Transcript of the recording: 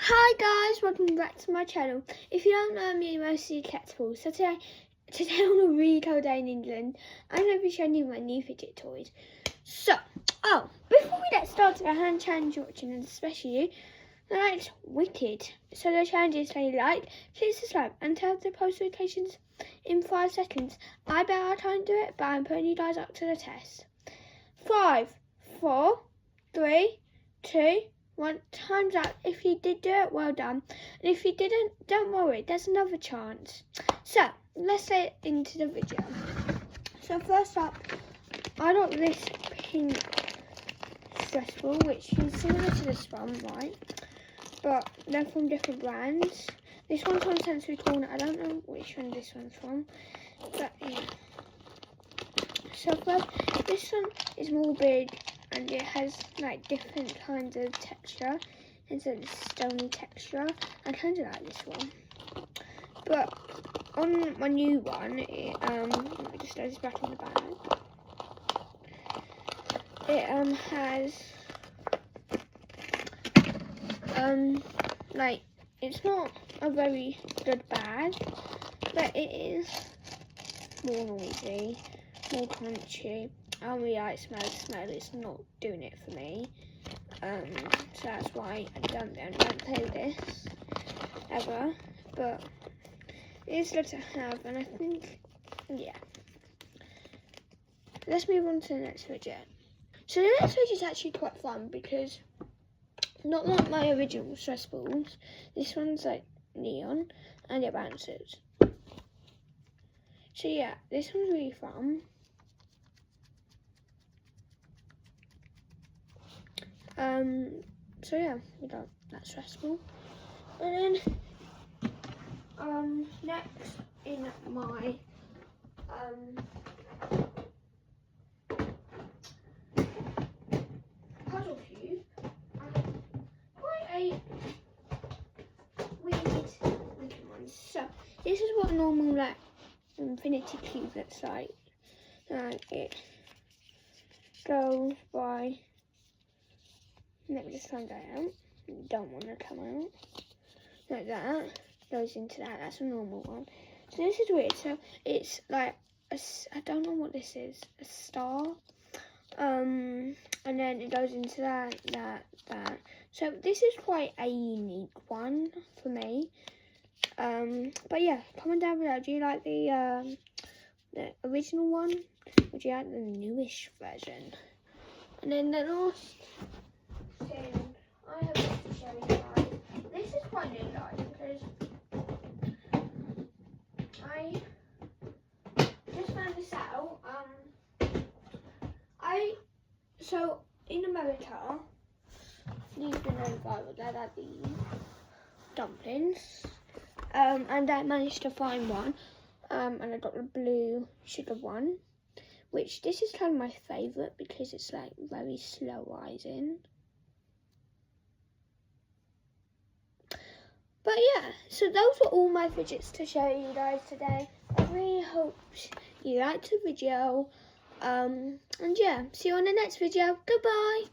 Hi guys, welcome back to my channel. If you don't know me, mostly collectibles. So today on a really cold day in England, I'm going to be showing you my new fidget toys. So, before we get started, I have a challenge you're watching, and especially you, that's wicked. So the challenge is say like, click subscribe, and tell the post notifications in 5 seconds. I bet I'll try and do it, but I'm putting you guys up to the test. 5, 4, 3, 2, 1, time's up. If you did do it, well done. And if you didn't, don't worry, there's another chance. So, let's get into the video. So first up, I got this pink stress ball, which is similar to this one, right? But they're from different brands. This one's from Sensory Corner. I don't know which one this one's from. But yeah. So first, this one is more big. And it has like different kinds of texture. It's a stony texture. I kind of like this one. But on my new one, let me just throw this back in the bag. It has like, it's not a very good bag, but it is more noisy, more crunchy. I don't really like smell. The smell is not doing it for me. So that's why I don't play this ever. But it is good to have, and I think, yeah. Let's move on to the next fidget. So the next fidget is actually quite fun because not like my original stress balls. This one's like neon and it bounces. So yeah, this one's really fun. So yeah, we got that stressful. And then next in my puzzle cube, quite a weird looking one. So this is what a normal like infinity cube looks like. And it goes by, let me just find that out. Don't want to come out. Like that. Goes into that. That's a normal one. So this is weird. So it's like, I don't know what this is. A star. And then it goes into that. So this is quite a unique one for me. But yeah, comment down below. Do you like the original one? Or do you like the newish version? And then the last thing I have to show you guys. This is quite new, guys, because I just found this out. So in America, these been known viral. They're like these dumplings. And I managed to find one. And I got the blue sugar one, which this is kind of my favourite because it's like very slow rising. But yeah, so those were all my fidgets to show you guys today. I really hope you liked the video. And yeah, see you on the next video. Goodbye.